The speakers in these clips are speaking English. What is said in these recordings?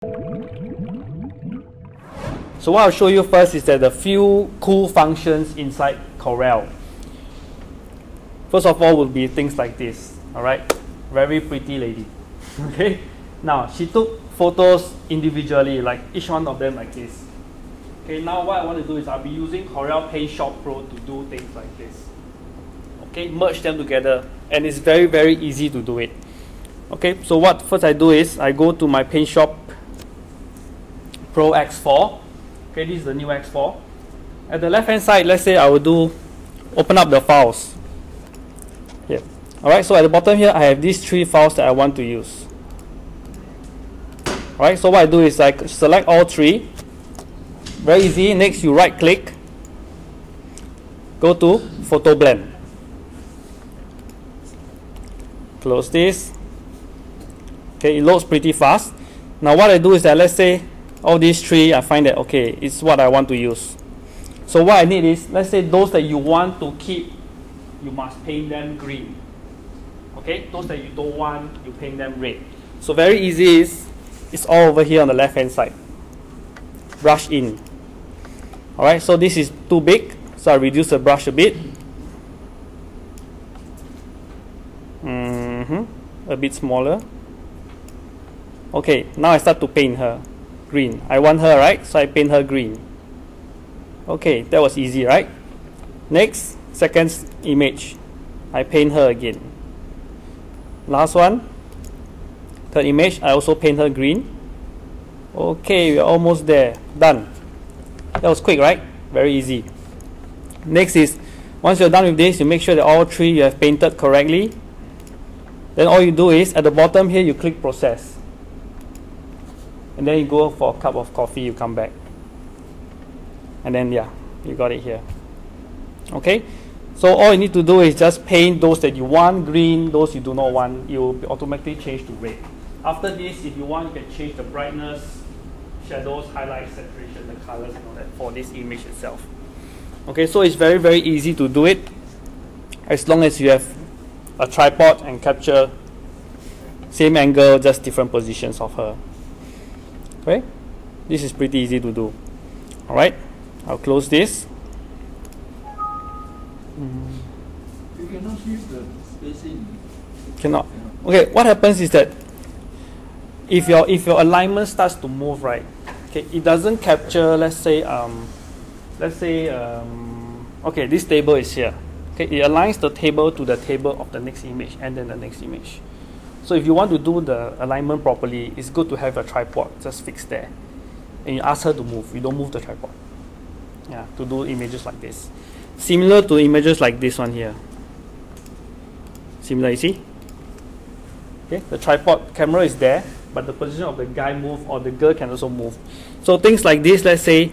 So what I'll show you first is that the few cool functions inside Corel. First of all will be things like this, alright? Very pretty lady. Okay? Now, she took photos individually, like each one of them like this. Okay, now what I want to do is I'll be using Corel PaintShop Pro to do things like this. Okay, merge them together, and it's very, very easy to do it. Okay, so what first I do is I go to my PaintShop Pro X4. Okay, this is the new X4. At the left hand side, let's say I will open up the files. Yeah. Alright, so at the bottom here, I have these 3 files that I want to use. Alright, so what I do is I select all 3. Very easy. Next, you right click, go to Photo Blend. Close this. Okay, it loads pretty fast. Now what I do is that, let's say all these 3, I find that okay, it's what I want to use. So what I need is, let's say those that you want to keep, you must paint them green. Okay, those that you don't want, you paint them red. So very easy is, it's all over here on the left hand side. Brush in. Alright, so this is too big, so I reduce the brush a bit. A bit smaller. Okay, now I start to paint her green. I want her, right? So I paint her green. Okay, that was easy, right? Next, second image, I paint her again. Last one, third image, I also paint her green. Okay, we're almost there. Done. That was quick, right? Very easy. Next is, once you're done with this, you make sure that all 3 you have painted correctly. Then all you do is, at the bottom here, you click process. And then you go for a cup of coffee, you come back. And then, yeah, you got it here. Okay? So all you need to do is just paint those that you want green, those you do not want, it will automatically change to red. After this, if you want, you can change the brightness, shadows, highlights, saturation, the colors and all that for this image itself. Okay, so it's very, very easy to do it as long as you have a tripod and capture same angle, just different positions of her. Okay, this is pretty easy to do. Alright, I'll close this. You cannot shift the spacing. Cannot. Okay, what happens is that if your alignment starts to move, right, okay, it doesn't capture, let's say okay, this table is here. Okay, it aligns the table to the table of the next image and then the next image. So if you want to do the alignment properly, it's good to have a tripod just fixed there. And you ask her to move. You don't move the tripod. Yeah, to do images like this. Similar to images like this one here. Similar, you see? Okay, the tripod camera is there, but the position of the guy move or the girl can also move. So things like this, let's say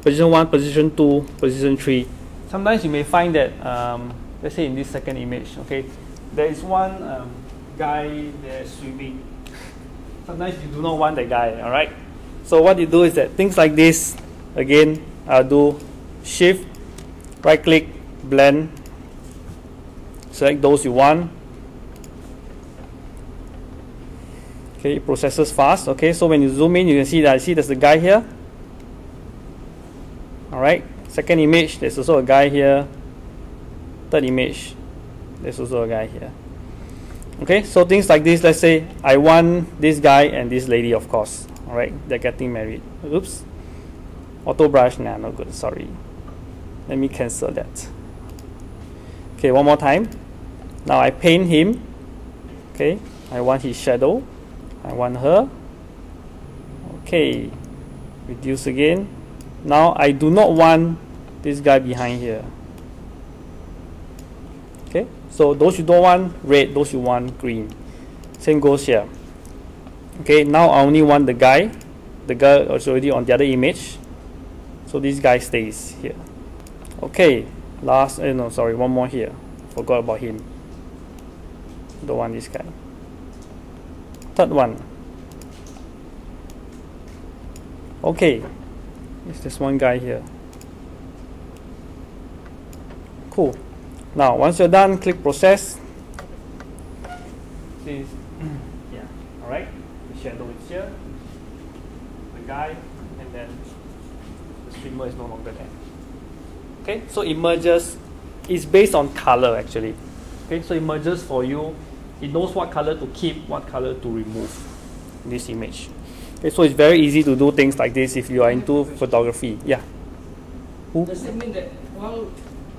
position 1, position 2, position 3. Sometimes you may find that, let's say in this second image, okay, there is one guy there swimming. Sometimes you do not want that guy, alright? So what you do is that things like this, again, I'll do shift, right click, blend, select those you want. Okay, it processes fast. Okay, so when you zoom in, you can see that there's a guy here. Alright, second image, there's also a guy here. Third image, there's also a guy here. Okay, so things like this, let's say I want this guy and this lady, of course. Alright, they're getting married. Oops. Auto brush, nah, no good, sorry. Let me cancel that. Okay, one more time. Now I paint him. Okay, I want his shadow. I want her. Okay, reduce again. Now I do not want this guy behind here. Okay, so those you don't want red, those you want green. Same goes here. Okay, now I only want the guy. The girl is already on the other image. So this guy stays here. Okay, last, no, sorry, one more here. Forgot about him. Don't want this guy. Third one. Okay, it's this one guy here. Cool. Now, once you're done, click process. Yeah, alright. The shadow is here. the guy, and then the swimmer is no longer there. Okay, so it merges. It's based on color actually. Okay, so it merges for you. It knows what color to keep, what color to remove in this image. Okay, so it's very easy to do things like this if you are into photography. Yeah. Who? Does that mean that while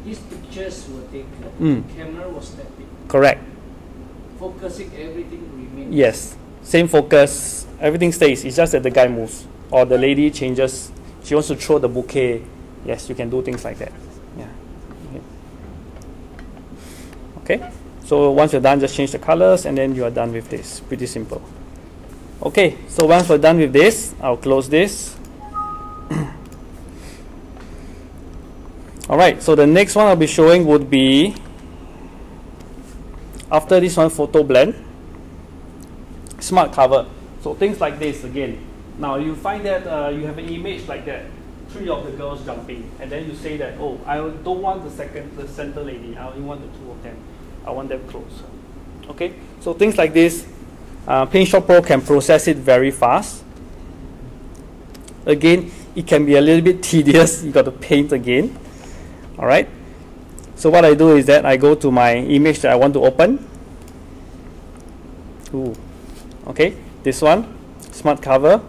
these pictures were taken, the camera was static? Correct. Focusing, everything remains? Yes. Same focus. Everything stays. It's just that the guy moves. Or the lady changes. She wants to throw the bouquet. Yes, you can do things like that. Yeah. Okay. So once you're done, just change the colors and then you are done with this. Pretty simple. Okay. So once we're done with this, I'll close this. Alright, so the next one I'll be showing would be, after this one, photo blend, smart cover. So things like this again. Now you find that you have an image like that, 3 of the girls jumping, and then you say that, oh, I don't want the center lady, I only want the 2 of them. I want them closer. Okay, so things like this, PaintShop Pro can process it very fast. Again, it can be a little bit tedious. You got to paint again. All right. So what I do is that I go to my image that I want to open. Ooh. Okay, this one, smart cover.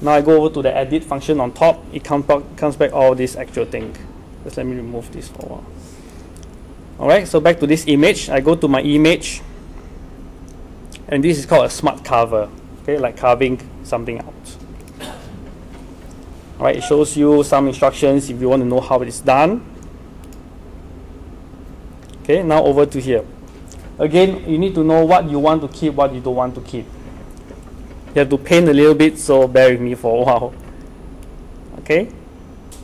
Now I go over to the edit function on top. It comes back all this actual thing. Just let me remove this for a while. All right. So back to this image. I go to my image, and this is called a smart cover. Okay, like carving something out. Alright, it shows you some instructions if you want to know how it's done. Okay, now over to here. Again, you need to know what you want to keep, what you don't want to keep. You have to paint a little bit, so bear with me for a while. Okay,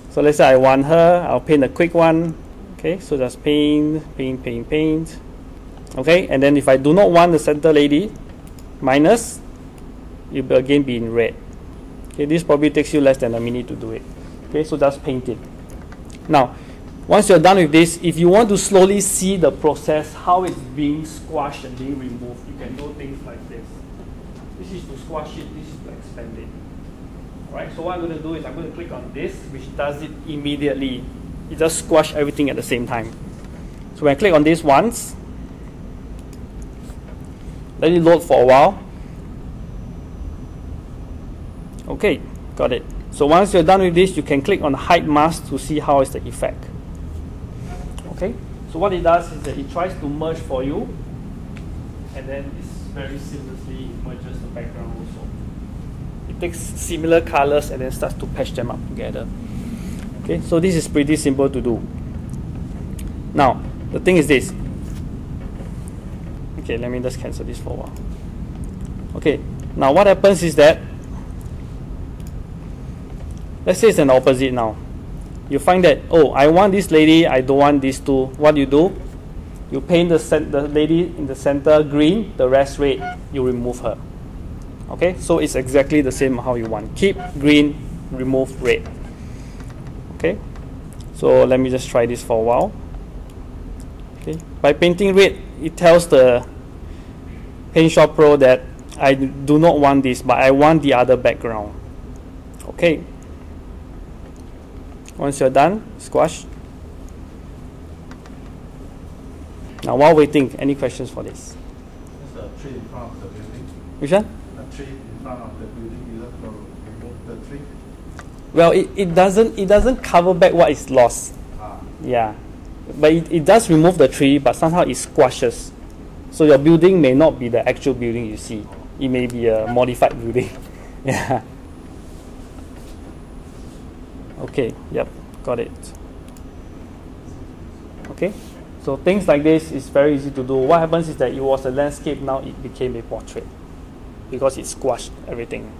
so let's say I want her, I'll paint a quick one. Okay, so just paint. Okay, and then if I do not want the center lady, minus, it will again be in red. Okay, this probably takes you less than a minute to do it. Okay, so just paint it. Now, once you're done with this, if you want to slowly see the process, how it's being squashed and being removed, you can do things like this. This is to squash it, this is to expand it. Alright, so what I'm going to do is I'm going to click on this, which does it immediately. It just squash everything at the same time. So when I click on this once, let it load for a while. Okay, got it. So once you're done with this, you can click on hide mask to see how is the effect. Okay, so what it does is that it tries to merge for you, and then it's very seamlessly merges the background also. It takes similar colors and then starts to patch them up together. Okay, so this is pretty simple to do. Now, the thing is this. Okay, let me just cancel this for a while. Okay, now what happens is that, let's say it's an opposite now. You find that, oh, I want this lady, I don't want these two. What you do? You paint the lady in the center green, the rest red, you remove her. Okay, so it's exactly the same how you want. Keep green, remove red. Okay, so let me just try this for a while. Okay, by painting red, it tells the PaintShop Pro that I do not want this, but I want the other background. Okay. Once you're done, squash. Now while waiting, any questions for this? There's a tree in front of the building. Which one? A tree in front of the building. You have to remove the tree. Well, it doesn't cover back what is lost. Yeah, but it does remove the tree, but somehow it squashes. So your building may not be the actual building you see. It may be a modified building. Yeah. Okay, yep, got it. Okay, so things like this is very easy to do. What happens is that it was a landscape, now it became a portrait because it squashed everything.